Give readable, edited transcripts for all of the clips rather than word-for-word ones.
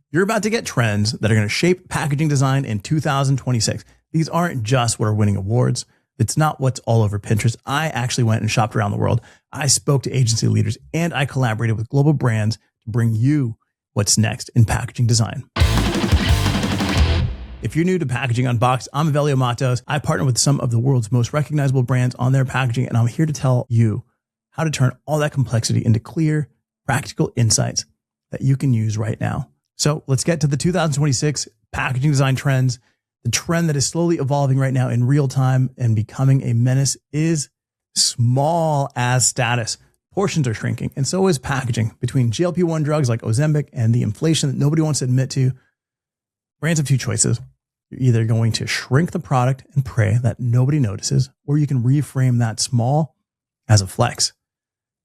You're about to get trends that are going to shape packaging design in 2026. These aren't just what are winning awards. It's not what's all over Pinterest. I actually went and shopped around the world. I spoke to agency leaders and I collaborated with global brands to bring you what's next in packaging design. If you're new to Packaging Unboxed, I'm Avelio Matos. I partner with some of the world's most recognizable brands on their packaging, and I'm here to tell you how to turn all that complexity into clear, practical insights that you can use right now. So let's get to the 2026 packaging design trends. The trend that is slowly evolving right now in real time and becoming a menace is small as status. Portions are shrinking, and so is packaging. Between GLP-1 drugs like Ozempic and the inflation that nobody wants to admit to, brands have two choices. You're either going to shrink the product and pray that nobody notices, or you can reframe that small as a flex.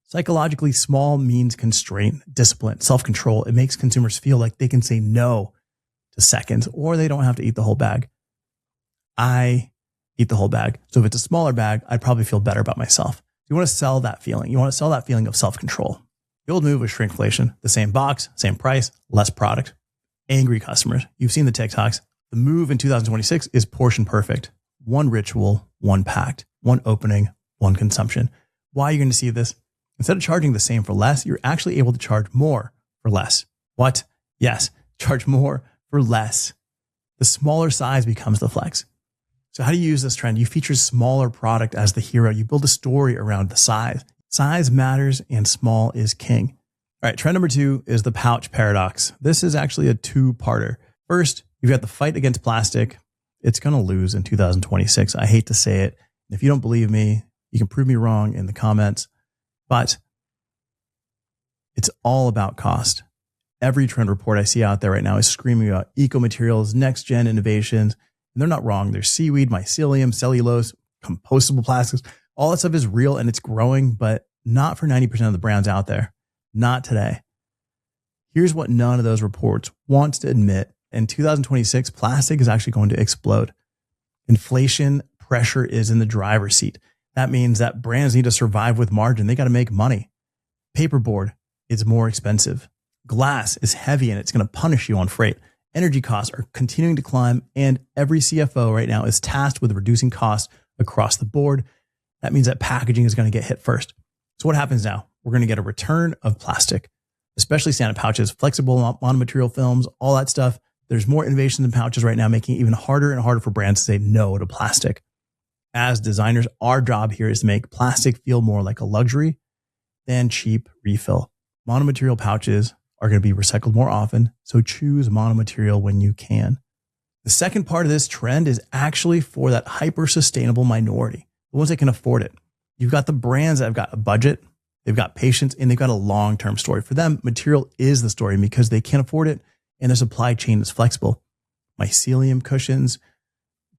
Psychologically, small means constraint, discipline, self-control. It makes consumers feel like they can say no to seconds, or they don't have to eat the whole bag. I eat the whole bag. So if it's a smaller bag, I'd probably feel better about myself. You want to sell that feeling. You want to sell that feeling of self-control. The old move was shrinkflation. The same box, same price, less product. Angry customers. You've seen the TikToks. The move in 2026 is portion perfect. One ritual, one packed, one opening, one consumption. Why are you going to see this? Instead of charging the same for less, you're actually able to charge more for less. What? Yes, charge more for less. The smaller size becomes the flex. So how do you use this trend? You feature smaller product as the hero. You build a story around the size. Size matters and small is king. All right, trend number 2 is the pouch paradox. This is actually a two-parter. First, you've got the fight against plastic. It's going to lose in 2026. I hate to say it. If you don't believe me, you can prove me wrong in the comments. But it's all about cost. Every trend report I see out there right now is screaming about eco-materials, next-gen innovations. And they're not wrong. There's seaweed, mycelium, cellulose, compostable plastics. All that stuff is real and it's growing, but not for 90% of the brands out there. Not today. Here's what none of those reports wants to admit. In 2026, plastic is actually going to explode. Inflation pressure is in the driver's seat. That means that brands need to survive with margin. They got to make money. Paperboard is more expensive. Glass is heavy and it's going to punish you on freight. Energy costs are continuing to climb, and every CFO right now is tasked with reducing costs across the board. That means that packaging is going to get hit first. So what happens now? We're going to get a return of plastic, especially standard pouches, flexible monomaterial films, all that stuff. There's more innovation in pouches right now, making it even harder and harder for brands to say no to plastic. As designers, our job here is to make plastic feel more like a luxury than cheap refill. Monomaterial pouches are going to be recycled more often, so choose monomaterial when you can. The second part of this trend is actually for that hyper-sustainable minority, the ones that can afford it. You've got the brands that have got a budget, they've got patience, and they've got a long-term story. For them, material is the story because they can't afford it, and their supply chain is flexible. Mycelium cushions,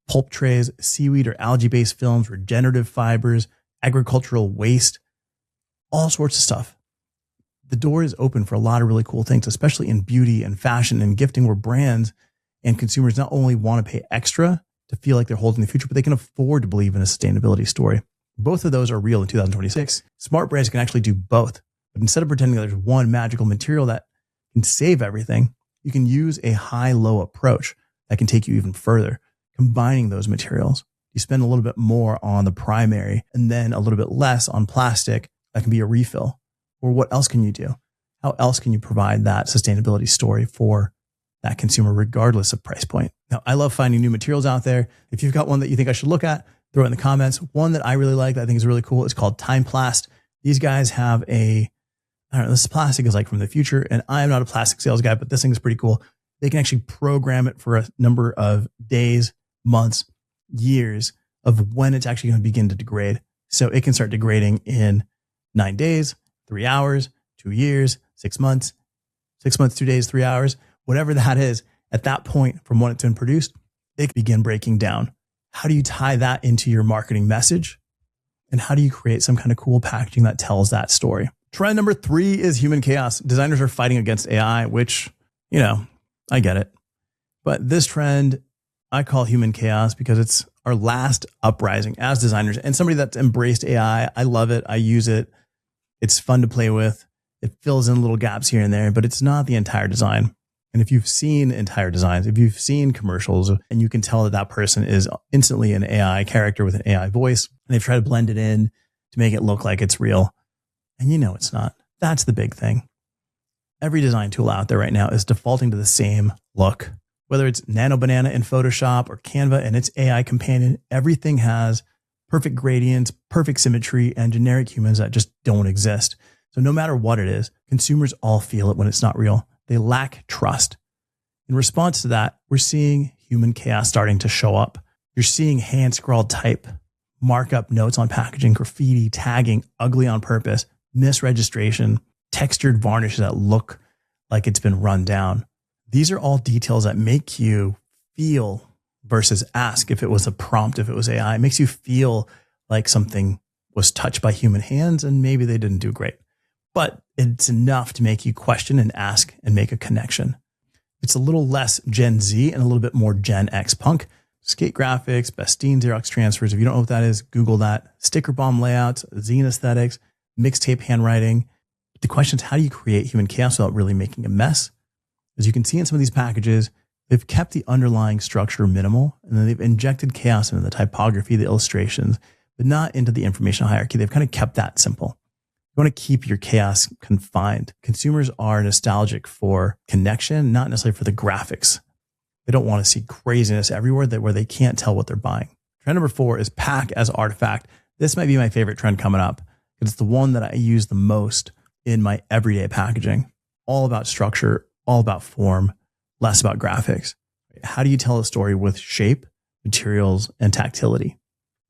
pulp trays, seaweed or algae-based films, regenerative fibers, agricultural waste, all sorts of stuff. The door is open for a lot of really cool things, especially in beauty and fashion and gifting, where brands and consumers not only want to pay extra to feel like they're holding the future, but they can afford to believe in a sustainability story. Both of those are real in 2026. Smart brands can actually do both. But instead of pretending that there's one magical material that can save everything, you can use a high-low approach that can take you even further. Combining those materials, you spend a little bit more on the primary and then a little bit less on plastic that can be a refill. Or what else can you do? How else can you provide that sustainability story for that consumer regardless of price point? Now, I love finding new materials out there. If you've got one that you think I should look at, throw it in the comments. One that I really like that I think is really cool is called Time Plast. These guys have I don't know, this plastic is like from the future, and I am not a plastic sales guy, but this thing is pretty cool. They can actually program it for a number of days, months, years of when it's actually going to begin to degrade. So it can start degrading in 9 days, 3 hours, 2 years, 6 months, 6 months, 2 days, 3 hours, whatever that is. At that point, from when it's been produced, it can begin breaking down. How do you tie that into your marketing message? And how do you create some kind of cool packaging that tells that story? Trend number 3 is human chaos. Designers are fighting against AI, which, I get it. But this trend, I call human chaos because it's our last uprising as designers and somebody that's embraced AI. I love it. I use it. It's fun to play with. It fills in little gaps here and there, but it's not the entire design. And if you've seen entire designs, if you've seen commercials, and you can tell that that person is instantly an AI character with an AI voice, and they've tried to blend it in to make it look like it's real, and you know it's not. That's the big thing. Every design tool out there right now is defaulting to the same look. Whether it's Nano Banana in Photoshop or Canva and its AI companion, everything has perfect gradients, perfect symmetry, and generic humans that just don't exist. So no matter what it is, consumers all feel it when it's not real. They lack trust. In response to that, we're seeing human chaos starting to show up. You're seeing hand-scrawled type, markup notes on packaging, graffiti, tagging, ugly on purpose, misregistration, textured varnishes that look like it's been run down. These are all details that make you feel versus ask if it was a prompt, if it was AI. It makes you feel like something was touched by human hands and maybe they didn't do great. But it's enough to make you question and ask and make a connection. It's a little less Gen Z and a little bit more Gen X punk. Skate graphics, Bestine Xerox transfers. If you don't know what that is, Google that. Sticker bomb layouts, zine aesthetics, mixtape handwriting. The question is, how do you create human chaos without really making a mess? As you can see in some of these packages, they've kept the underlying structure minimal, and then they've injected chaos into the typography, the illustrations, but not into the information hierarchy. They've kind of kept that simple. You want to keep your chaos confined. Consumers are nostalgic for connection, not necessarily for the graphics. They don't want to see craziness everywhere where they can't tell what they're buying. Trend number 4 is pack as artifact. This might be my favorite trend coming up because it's the one that I use the most in my everyday packaging. All about structure, all about form, less about graphics. How do you tell a story with shape, materials, and tactility?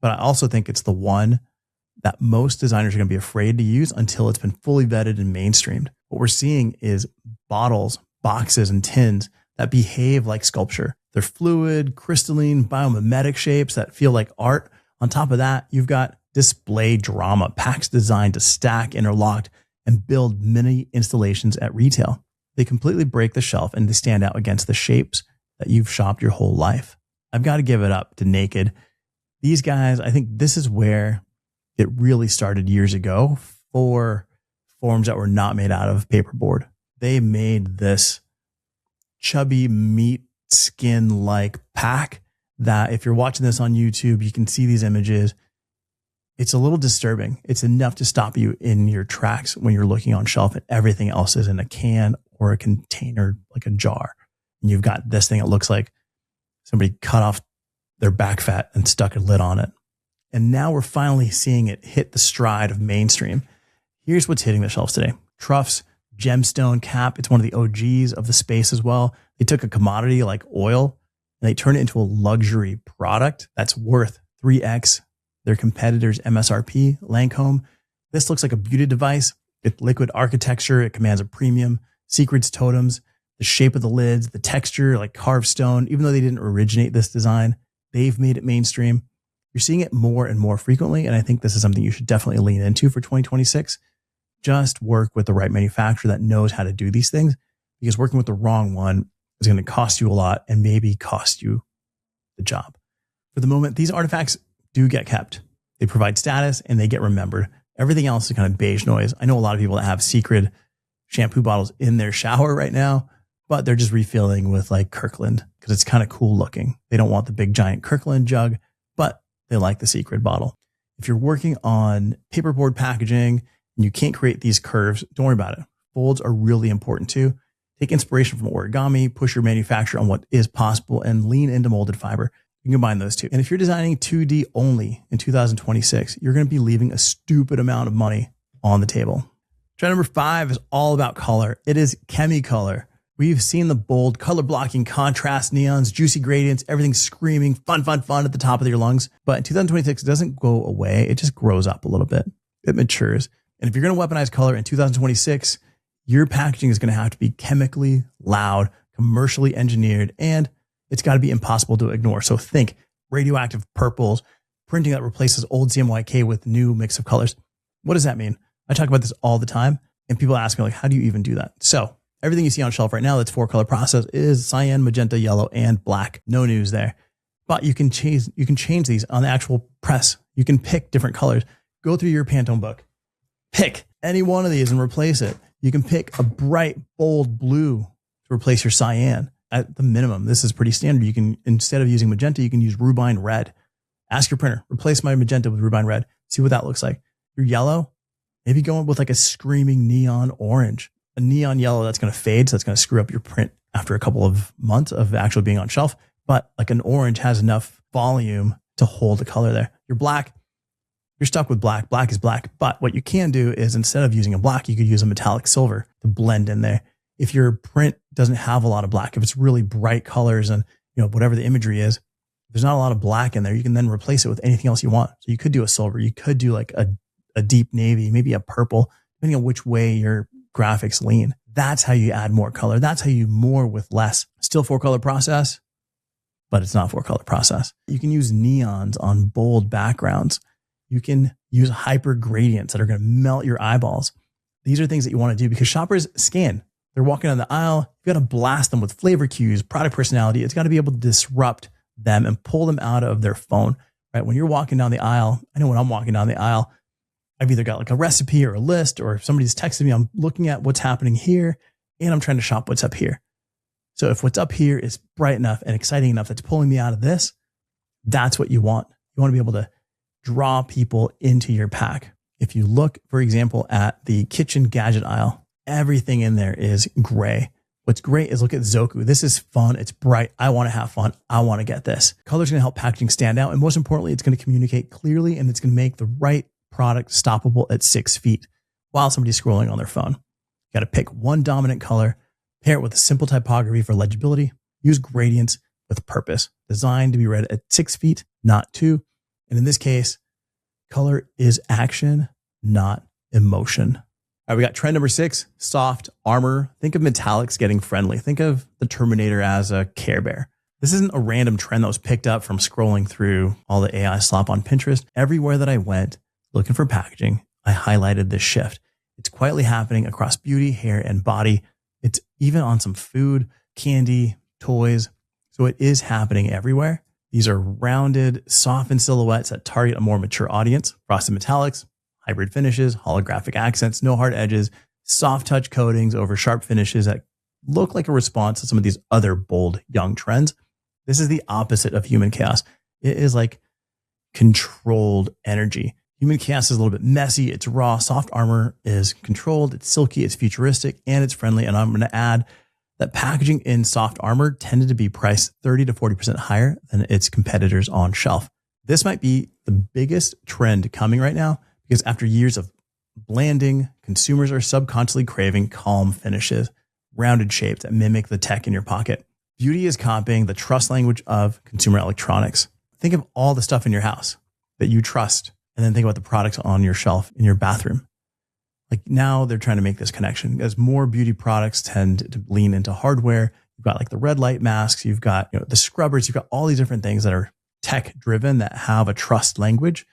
But I also think it's the one that most designers are going to be afraid to use until it's been fully vetted and mainstreamed. What we're seeing is bottles, boxes, and tins that behave like sculpture. They're fluid, crystalline, biomimetic shapes that feel like art. On top of that, you've got display drama, packs designed to stack, interlocked, and build mini installations at retail. They completely break the shelf and they stand out against the shapes that you've shopped your whole life. I've got to give it up to Naked. These guys, I think this is where it really started years ago for forms that were not made out of paperboard. They made this chubby meat skin-like pack that if you're watching this on YouTube, you can see these images. It's a little disturbing. It's enough to stop you in your tracks when you're looking on shelf and everything else is in a can or a container, like a jar. And you've got this thing that looks like somebody cut off their back fat and stuck a lid on it. And now we're finally seeing it hit the stride of mainstream. Here's what's hitting the shelves today. Truffs, gemstone cap. It's one of the OGs of the space as well. They took a commodity like oil and they turned it into a luxury product that's worth 3x their competitors' MSRP. Lancome. This looks like a beauty device. It's liquid architecture. It commands a premium. Secrets totems, the shape of the lids, the texture like carved stone. Even though they didn't originate this design, they've made it mainstream. You're seeing it more and more frequently. And I think this is something you should definitely lean into for 2026. Just work with the right manufacturer that knows how to do these things, because working with the wrong one is going to cost you a lot and maybe cost you the job. For the moment, these artifacts do get kept. They provide status and they get remembered. Everything else is kind of beige noise. I know a lot of people that have secret shampoo bottles in their shower right now, but they're just refilling with like Kirkland because it's kind of cool looking. They don't want the big giant Kirkland jug, but they like the secret bottle. If you're working on paperboard packaging and you can't create these curves, don't worry about it. Folds are really important too. Take inspiration from origami, push your manufacturer on what is possible, and lean into molded fiber. You can combine those two. And if you're designing 2D only in 2026, you're going to be leaving a stupid amount of money on the table. Trend number 5 is all about color. It is Chemi-Color. We've seen the bold color blocking, contrast, neons, juicy gradients, everything screaming fun at the top of your lungs. But in 2026, it doesn't go away. It just grows up a little bit. It matures. And if you're going to weaponize color in 2026, your packaging is going to have to be chemically loud, commercially engineered, and it's got to be impossible to ignore. So think radioactive purples, printing that replaces old CMYK with new mix of colors. What does that mean? I talk about this all the time, and people ask me, like, how do you even do that? So everything you see on shelf right now that's 4-color process is cyan, magenta, yellow, and black. No news there. But you can change these on the actual press. You can pick different colors. Go through your Pantone book. Pick any one of these and replace it. You can pick a bright, bold blue to replace your cyan. At the minimum, this is pretty standard. You can, instead of using magenta, you can use rubine red. Ask your printer, replace my magenta with rubine red. See what that looks like. Your yellow, maybe going with like a screaming neon orange. A neon yellow that's going to fade, so that's going to screw up your print after a couple of months of actually being on shelf. But like an orange has enough volume to hold the color there. Your black, you're stuck with black. Black is black. But what you can do is, instead of using a black, you could use a metallic silver to blend in there. If your print doesn't have a lot of black, if it's really bright colors and, you know, whatever the imagery is, there's not a lot of black in there, you can then replace it with anything else you want. So you could do a silver, you could do like a deep navy, maybe a purple, depending on which way your graphics lean. That's how you add more color. That's how you more with less. Still 4-color process, but it's not 4-color process. You can use neons on bold backgrounds. You can use hyper gradients that are going to melt your eyeballs. These are things that you want to do because shoppers scan. They're walking down the aisle. You got to blast them with flavor cues, product personality. It's got to be able to disrupt them and pull them out of their phone, right? When you're walking down the aisle, I know when I'm walking down the aisle, I've either got like a recipe or a list, or if somebody's texted me, I'm looking at what's happening here and I'm trying to shop what's up here. So if what's up here is bright enough and exciting enough that's pulling me out of this, that's what you want. You want to be able to draw people into your pack. If you look, for example, at the kitchen gadget aisle, everything in there is gray. What's great is look at Zoku. This is fun. It's bright. I want to have fun. I want to get this. Color's going to help packaging stand out. And most importantly, it's going to communicate clearly, and it's going to make the right product stoppable at 6 feet while somebody's scrolling on their phone. You got to pick one dominant color, pair it with a simple typography for legibility, use gradients with purpose, designed to be read at 6 feet, not 2. And in this case, color is action, not emotion. All right, we got trend number 6, soft armor. Think of metallics getting friendly. Think of the Terminator as a Care Bear. This isn't a random trend that was picked up from scrolling through all the AI slop on Pinterest. Everywhere that I went looking for packaging, I highlighted this shift. It's quietly happening across beauty, hair, and body. It's even on some food, candy, toys. So it is happening everywhere. These are rounded, softened silhouettes that target a more mature audience. Frosted metallics, hybrid finishes, holographic accents, no hard edges, soft touch coatings over sharp finishes that look like a response to some of these other bold young trends. This is the opposite of human chaos. It is like controlled energy. Human chaos is a little bit messy. It's raw. Soft armor is controlled. It's silky. It's futuristic, and it's friendly. And I'm going to add that packaging in soft armor tended to be priced 30 to 40% higher than its competitors on shelf. This might be the biggest trend coming right now, because after years of blanding, consumers are subconsciously craving calm finishes, rounded shapes that mimic the tech in your pocket. Beauty is copying the trust language of consumer electronics. Think of all the stuff in your house that you trust, and then think about the products on your shelf in your bathroom. Like now they're trying to make this connection as more beauty products tend to lean into hardware. You've got like the red light masks, you've got, you know, the scrubbers, you've got all these different things that are tech driven that have a trust language.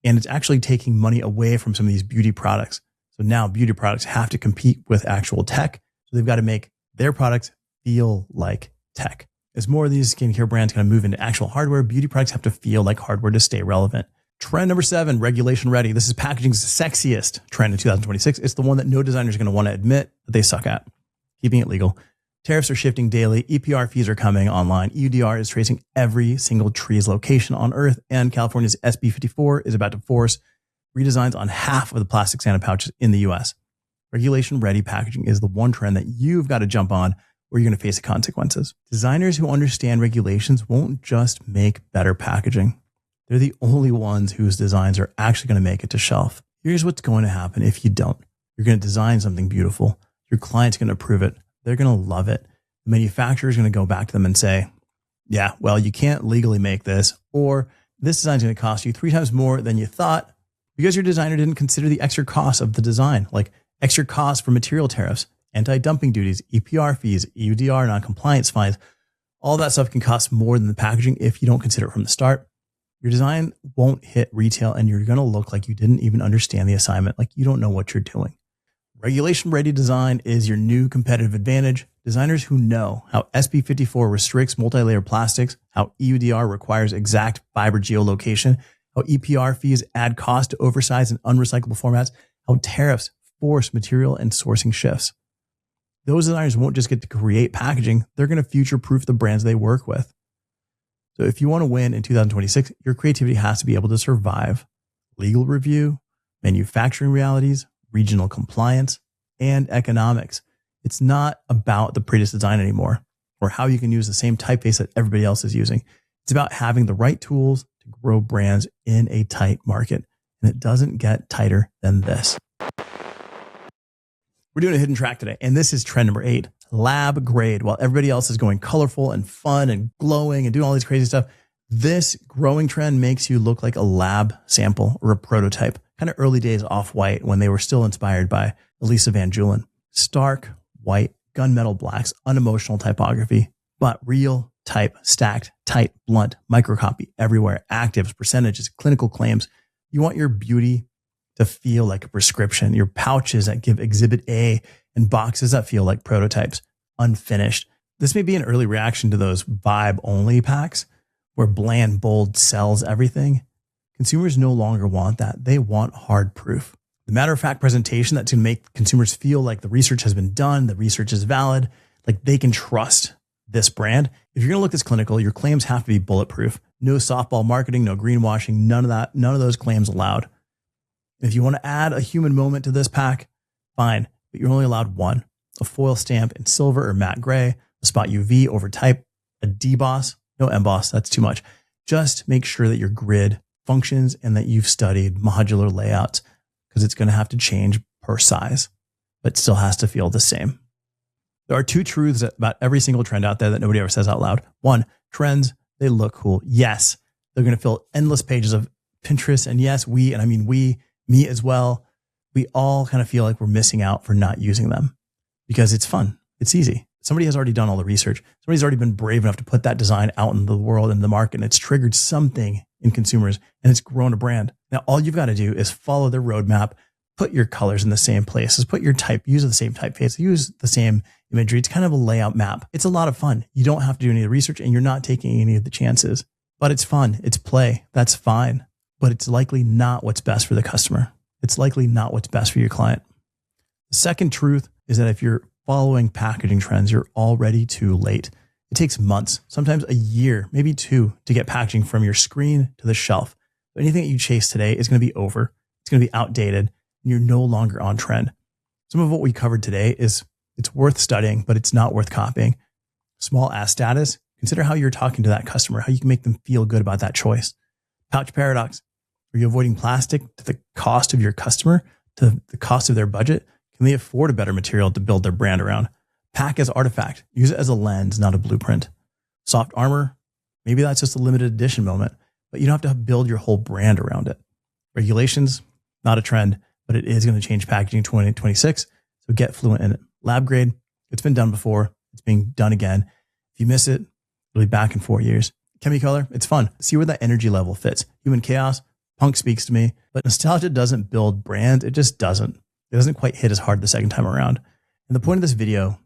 And it's actually taking money away from some of these beauty products. So now beauty products have to compete with actual tech. So they've got to make their products feel like tech. As more of these skincare brands kind of move into actual hardware, beauty products have to feel like hardware to stay relevant. Trend number 7, regulation ready. This is packaging's sexiest trend in 2026. It's the one that no designer is going to want to admit that they suck at. Keeping it legal. Tariffs are shifting daily. EPR fees are coming online. EUDR is tracing every single tree's location on Earth. And California's SB 54 is about to force redesigns on half of the plastic Santa pouches in the US. Regulation ready packaging is the one trend that you've got to jump on, or you're going to face the consequences. Designers who understand regulations won't just make better packaging. They're the only ones whose designs are actually going to make it to shelf. Here's what's going to happen if you don't. You're going to design something beautiful. Your client's going to approve it. They're going to love it. The manufacturer is going to go back to them and say, yeah, well, you can't legally make this, or this design is going to cost you 3 times more than you thought because your designer didn't consider the extra cost of the design, like extra costs for material tariffs, anti-dumping duties, EPR fees, EUDR, non-compliance fines. All that stuff can cost more than the packaging if you don't consider it from the start. Your design won't hit retail and you're going to look like you didn't even understand the assignment, like you don't know what you're doing. Regulation ready design is your new competitive advantage. Designers who know how SB 54 restricts multi-layer plastics, how EUDR requires exact fiber geolocation, how EPR fees add cost to oversized and unrecyclable formats, how tariffs force material and sourcing shifts. Those designers won't just get to create packaging, they're going to future-proof the brands they work with. So if you want to win in 2026, your creativity has to be able to survive legal review, manufacturing realities, regional compliance, and economics. It's not about the prettiest design anymore or how you can use the same typeface that everybody else is using. It's about having the right tools to grow brands in a tight market. And it doesn't get tighter than this. We're doing a hidden track today, and this is trend number 8, lab grade. While everybody else is going colorful and fun and glowing and doing all these crazy stuff, this growing trend makes you look like a lab sample or a prototype. Kind of early days Off-White when they were still inspired by Elisa Van Julen. Stark white, gunmetal blacks, unemotional typography, but real type, stacked, tight, blunt, microcopy everywhere, actives, percentages, clinical claims. You want your beauty to feel like a prescription, your pouches that give exhibit A and boxes that feel like prototypes, unfinished. This may be an early reaction to those vibe only packs where bland, bold sells everything. Consumers no longer want that. They want hard proof. The matter of fact presentation that's going to make consumers feel like the research has been done, the research is valid, like they can trust this brand. If you're going to look this clinical, your claims have to be bulletproof. No softball marketing, no greenwashing, none of that, none of those claims allowed. If you want to add a human moment to this pack, fine, but you're only allowed one: a foil stamp in silver or matte gray, a spot UV over type, a deboss, no emboss, that's too much. Just make sure that your grid functions and that you've studied modular layouts, because it's going to have to change per size, but still has to feel the same. There are 2 truths about every single trend out there that nobody ever says out loud. 1, trends, they look cool. Yes, they're going to fill endless pages of Pinterest. And yes, me as well, we all kind of feel like we're missing out for not using them because it's fun. It's easy. Somebody has already done all the research. Somebody's already been brave enough to put that design out in the world and the market, and it's triggered something in consumers and it's grown a brand. Now, all you've got to do is follow their roadmap, put your colors in the same places, put your type, use the same typeface, use the same imagery. It's kind of a layout map. It's a lot of fun. You don't have to do any of the research and you're not taking any of the chances, but it's fun. It's play. That's fine. But it's likely not what's best for the customer. It's likely not what's best for your client. The second truth is that if you're following packaging trends, you're already too late. It takes months, sometimes a year, maybe 2, to get packaging from your screen to the shelf. But anything that you chase today is going to be over. It's going to be outdated, and you're no longer on trend. Some of what we covered today is it's worth studying, but it's not worth copying. Small ass status. Consider how you're talking to that customer, how you can make them feel good about that choice. Pouch paradox. Are you avoiding plastic to the cost of your customer, to the cost of their budget? Can they afford a better material to build their brand around? Pack as artifact. Use it as a lens, not a blueprint. Soft armor. Maybe that's just a limited edition moment, but you don't have to build your whole brand around it. Regulations, not a trend, but it is going to change packaging in 2026. So get fluent in it. Lab grade. It's been done before. It's being done again. If you miss it, it'll be back in 4 years. Chemi-Color. It's fun. See where that energy level fits. Human chaos. Punk speaks to me, but nostalgia doesn't build brands. It just doesn't. It doesn't quite hit as hard the second time around. And the point of this video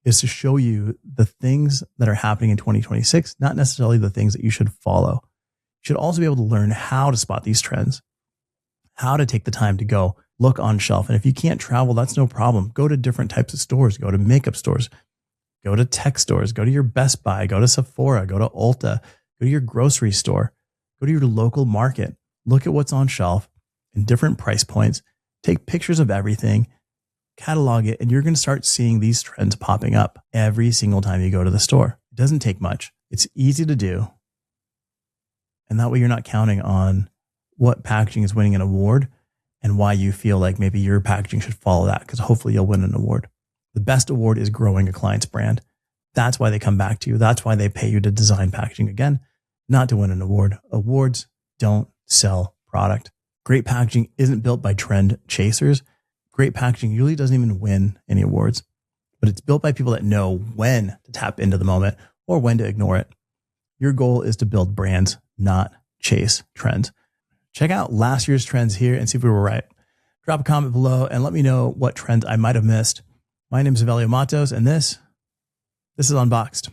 is to show you the things that are happening in 2026, not necessarily the things that you should follow. You should also be able to learn how to spot these trends, how to take the time to go look on shelf. And if you can't travel, that's no problem. Go to different types of stores, go to makeup stores, go to tech stores, go to your Best Buy, go to Sephora, go to Ulta, go to your grocery store, go to your local market. Look at what's on shelf in different price points, take pictures of everything, catalog it, and you're going to start seeing these trends popping up every single time you go to the store. It doesn't take much. It's easy to do. And that way you're not counting on what packaging is winning an award and why you feel like maybe your packaging should follow that, because hopefully you'll win an award. The best award is growing a client's brand. That's why they come back to you. That's why they pay you to design packaging again, not to win an award. Awards don't sell product. Great packaging isn't built by trend chasers. Great packaging usually doesn't even win any awards, but it's built by people that know when to tap into the moment or when to ignore it. Your goal is to build brands, not chase trends. Check out last year's trends here and see if we were right. Drop a comment below and let me know what trends I might have missed. My name is Velio Matos, and this is Unboxed.